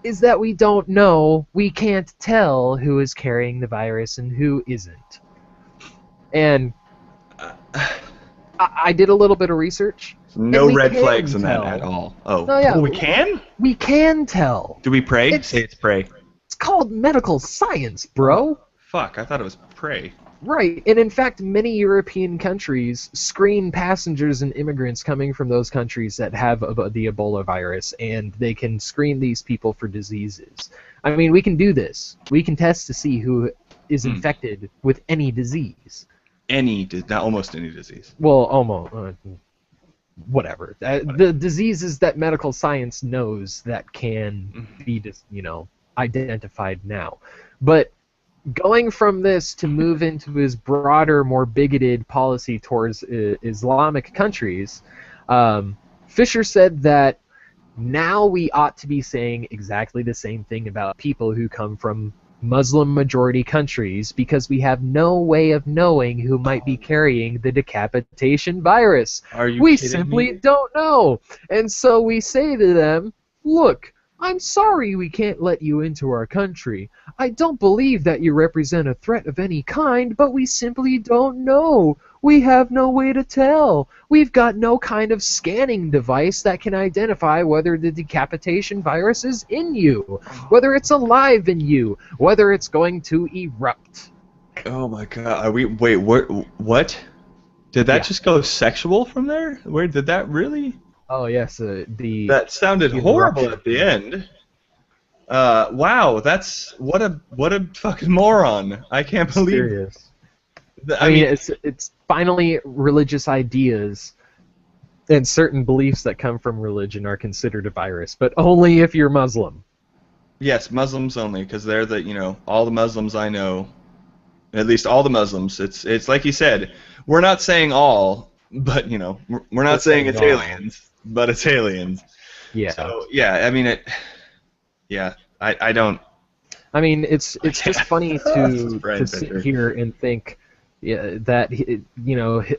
is that we don't know, we can't tell who is carrying the virus and who isn't. And I did a little bit of research. No red flags in that at all. Oh, no, yeah, we can? We can tell. Do we pray? Say it's pray. It's called medical science, bro. Oh, fuck, I thought it was pray. Right, and in fact, many European countries screen passengers and immigrants coming from those countries that have the Ebola virus, and they can screen these people for diseases. I mean, we can do this. We can test to see who is infected with any disease. Not almost any disease. Well, almost. Whatever. The diseases that medical science knows that can be, identified now. But going from this to move into his broader, more bigoted policy towards Islamic countries, Fisher said that now we ought to be saying exactly the same thing about people who come from Muslim-majority countries because we have no way of knowing who might be carrying the decapitation virus. Are you we kidding simply me? don't know. And so we say to them, look, I'm sorry we can't let you into our country. I don't believe that you represent a threat of any kind, but we simply don't know. We have no way to tell. We've got no kind of scanning device that can identify whether the decapitation virus is in you, whether it's alive in you, whether it's going to erupt. Oh my god. Wait, what? Did that just go sexual from there? Where did that really? Oh yes, that sounded horrible at the end. Wow, that's what a fucking moron. I can't believe. Serious. I mean, it's finally religious ideas and certain beliefs that come from religion are considered a virus, but only if you're Muslim. Yes, Muslims only, because they're all the Muslims I know, at least all the Muslims. It's like you said, we're not saying all, but we're not saying it's aliens. But it's aliens. Yeah. So yeah, I mean I don't. I mean, it's just funny to sit here and think that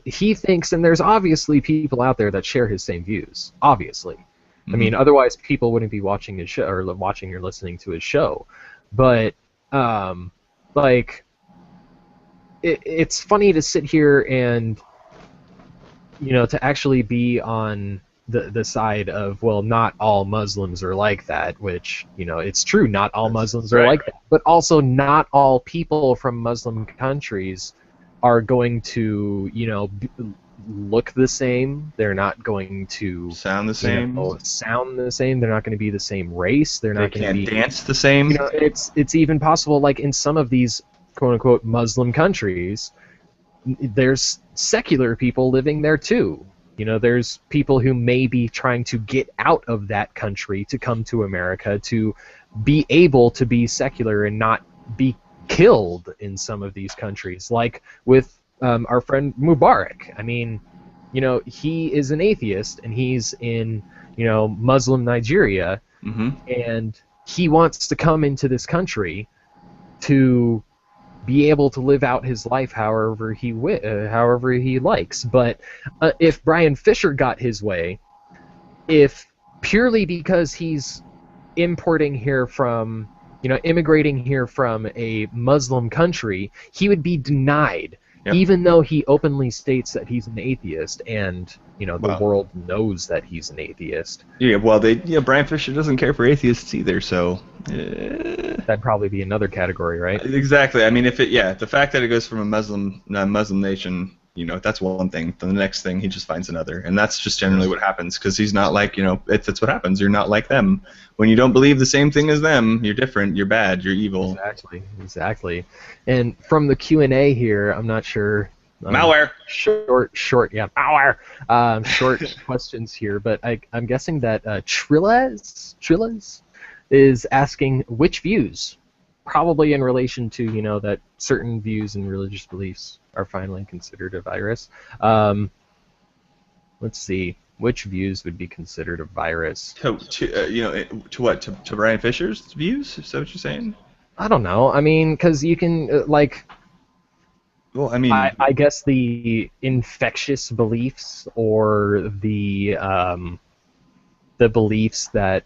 he thinks, and there's obviously people out there that share his same views. Obviously, I mean, otherwise people wouldn't be watching his show or watching or listening to his show. But it's funny to sit here and to actually be on the side of, well, not all Muslims are like that, which, it's true, not all Muslims are like that, but also not all people from Muslim countries are going to, look the same. They're not going to sound the same. They're not going to be the same race. They're not going to be dance the same. It's even possible, like in some of these quote unquote Muslim countries, there's secular people living there too. There's people who may be trying to get out of that country to come to America to be able to be secular and not be killed in some of these countries, like with our friend Mubarak. I mean, he is an atheist and he's in, Muslim Nigeria, and he wants to come into this country to be able to live out his life however he likes. But if Brian Fisher got his way, if purely because he's immigrating here from a Muslim country, he would be denied, even though he openly states that he's an atheist, and the world knows that he's an atheist. Yeah, well, Brian Fisher doesn't care for atheists either, so that'd probably be another category, right? Exactly. I mean, the fact that it goes from a Muslim nation, that's one thing. Then the next thing, he just finds another, and that's just generally what happens, because he's not like, that's what happens. You're not like them. When you don't believe the same thing as them, you're different. You're bad. You're evil. Exactly. And from the Q&A here, I'm not sure. Malware. Short, malware. Short questions here, but I'm guessing that Trillas is asking which views, probably in relation to that certain views and religious beliefs are finally considered a virus. Let's see. which views would be considered a virus? To what? To Brian Fisher's views? Is that what you're saying? I don't know. I mean, because you can Well, I mean, I guess the infectious beliefs or the beliefs that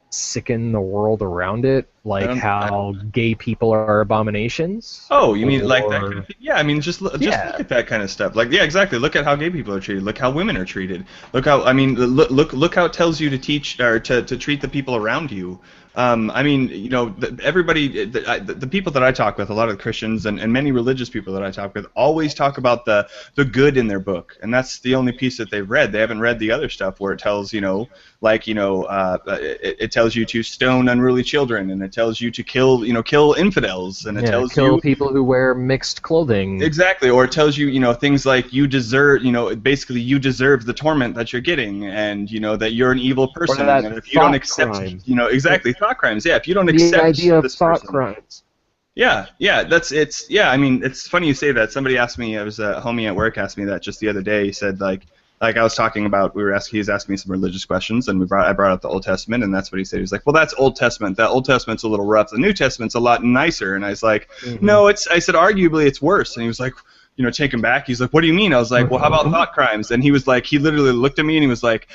sicken the world around it, like how gay people are abominations. Oh, you mean like that kind of thing? Yeah, I mean, just look at that kind of stuff. Like, yeah, exactly. Look at how gay people are treated. Look how women are treated. Look how, I mean, look how it tells you to teach or to treat the people around you. I mean, you know, everybody, the people that I talk with, a lot of Christians and many religious people that I talk with, always talk about the good in their book, and that's the only piece that they've read. They haven't read the other stuff where it tells, you know, like, you know, it tells you to stone unruly children, and it tells you to kill infidels, and it tells kill you people who wear mixed clothing. Exactly, or it tells you, you know, things like you deserve, you know, basically you deserve the torment that you're getting, and you know that you're an evil person, and if you don't accept, you know, exactly. Thought crimes, yeah. If you don't accept the idea of this thought person, crimes. yeah, yeah. I mean, it's funny you say that. Somebody asked me. I was a homie at work asked me that just the other day. He said like I was talking about. He was asking me some religious questions, and I brought up the Old Testament, and that's what he said. He was like, "Well, that's Old Testament. That Old Testament's a little rough. The New Testament's a lot nicer." And I was like, "No, I said arguably it's worse." And he was like, you know, taken back. He's like, "What do you mean?" I was like, "Well, how about thought crimes?" And he was like, he literally looked at me and he was like,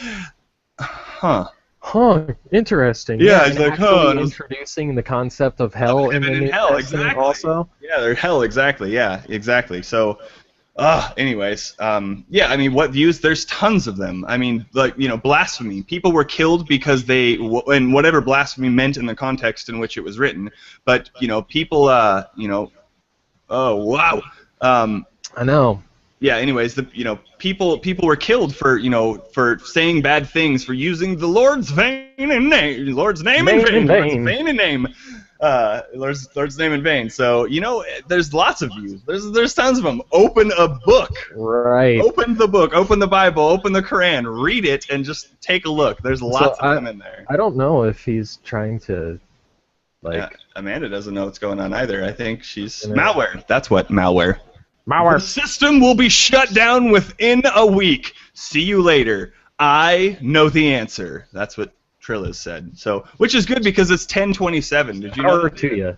"Huh." Huh, interesting. Yeah, it's like, introducing the concept of hell in the New Testament exactly. also. Yeah, they're hell, exactly. Yeah, exactly. So, anyways, yeah, I mean, what views? There's tons of them. I mean, like, you know, blasphemy. People were killed because and whatever blasphemy meant in the context in which it was written. But, you know, people, you know, oh, wow. I know. Yeah. Anyways, people were killed for saying bad things, for using the Lord's name in vain. Lord's name in vain. So, you know, there's lots of views. There's tons of them. Open a book. Right. Open the book. Open the Bible. Open the Quran. Read it and just take a look. There's lots of them in there. I don't know if he's trying to, like. Yeah, Amanda doesn't know what's going on either. I think she's malware. That's what malware. The system will be shut down within a week. See you later. I know the answer. That's what Trillis said. So, which is good because it's 10:27. Did you know that? To you. Right?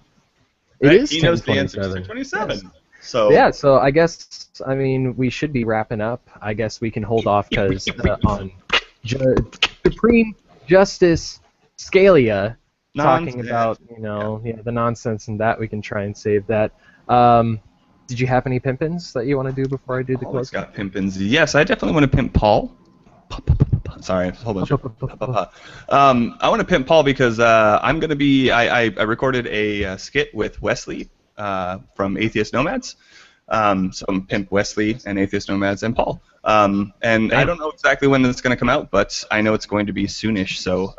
It is. He knows the answer. It's 10:27. Yes. So. Yeah. So I guess we should be wrapping up. I guess we can hold off because on Supreme Justice Scalia talking about the nonsense and that we can try and save that. Did you have any pimpins that you want to do before I do the close? Always got pimpins. Yes, I definitely want to pimp Paul. Sorry, a whole bunch of. I want to pimp Paul because I'm going to be. I recorded a skit with Wesley from Atheist Nomads. So I'm pimp Wesley and Atheist Nomads and Paul. And I don't know exactly when it's going to come out, but I know it's going to be soonish. So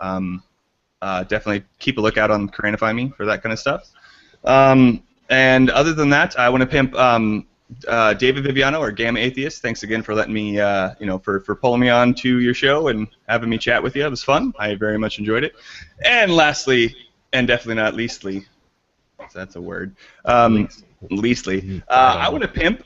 definitely keep a lookout on Quranify Me for that kind of stuff. And other than that, I want to pimp David Viviano or Gamma Atheist. Thanks again for letting me, for pulling me on to your show and having me chat with you. It was fun. I very much enjoyed it. And lastly, and definitely not leastly, that's a word, leastly, I want to pimp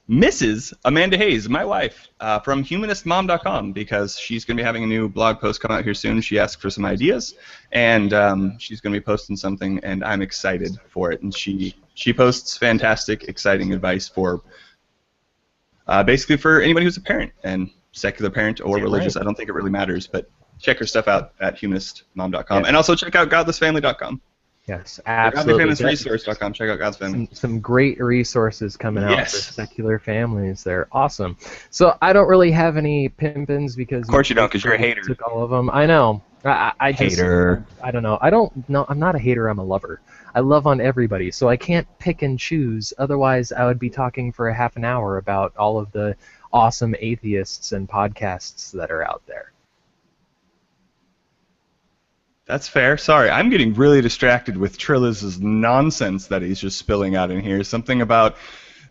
Mrs. Amanda Hayes, my wife, from humanistmom.com, because she's going to be having a new blog post come out here soon. She asked for some ideas, and she's going to be posting something, and I'm excited for it. And she posts fantastic, exciting advice for basically for anybody who's a parent, and secular parent or religious. I don't think it really matters, but check her stuff out at humanistmom.com, and also check out godlessfamily.com. Yes, absolutely. GodlyFamilyResource.com. Check out God's Family. Some great resources coming out for secular families. They're awesome. So I don't really have any pimpins because... Of course you don't, because you're a hater. Took all of them. I know. I just, hater. I don't know. I'm not a hater. I'm a lover. I love on everybody, so I can't pick and choose. Otherwise, I would be talking for a half an hour about all of the awesome atheists and podcasts that are out there. That's fair. Sorry, I'm getting really distracted with Trillis's nonsense that he's just spilling out in here. Something about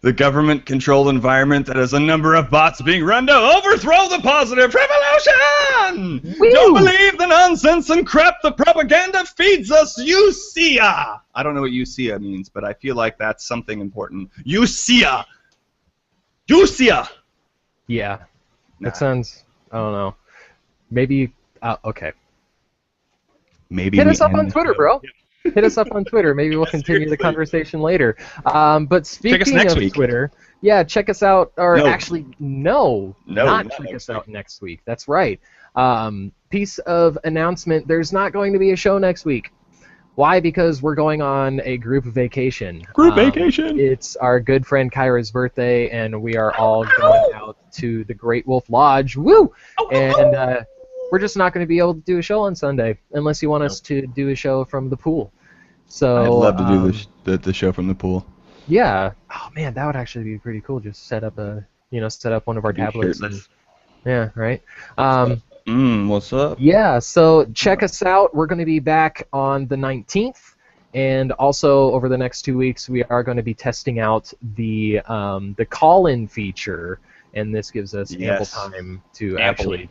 the government-controlled environment that has a number of bots being run to overthrow the positive revolution! Woo! Don't believe the nonsense and crap the propaganda feeds us, you see ya! I don't know what you see ya means, but I feel like that's something important. You see ya! You see ya! Yeah. Nah. That sounds, I don't know. Maybe, okay. Maybe Hit we us up end on the Twitter, show. bro. Hit us up on Twitter. Maybe we'll continue the seriously. conversation later. But speaking next of week. Twitter, yeah, check us out. Or No. actually, no, not not check next us out next week. That's right. Piece of announcement: there's not going to be a show next week. Why? Because we're going on a group vacation. Group vacation. It's our good friend Kyra's birthday, and we are all going out to the Great Wolf Lodge. Woo! And we're just not going to be able to do a show on Sunday unless you want us to do a show from the pool. So I'd love to do the show from the pool. Yeah. Oh man, that would actually be pretty cool. Just set up one of our tablets. And, yeah. Right. What's up? Yeah. So check us out. We're going to be back on the 19th, and also over the next 2 weeks, we are going to be testing out the call-in feature, and this gives us ample time to actually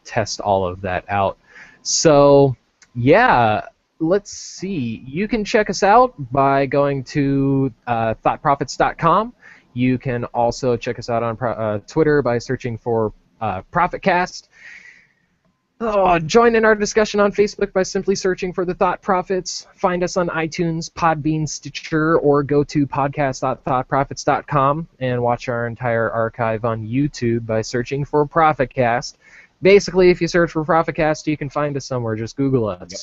test all of that out. So yeah. Let's see. You can check us out by going to thoughtprophets.com. You can also check us out on Twitter by searching for Prophetcast. Join in our discussion on Facebook by simply searching for the Thought Prophets. Find us on iTunes, Podbean, Stitcher, or go to podcast.thoughtprophets.com and watch our entire archive on YouTube by searching for Prophetcast. Basically, if you search for Prophetcast, you can find us somewhere. Just Google us. Yep.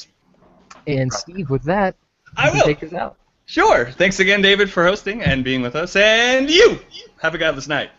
And Steve, with that, you can take us out. Sure. Thanks again, David, for hosting and being with us. And you have a godless night.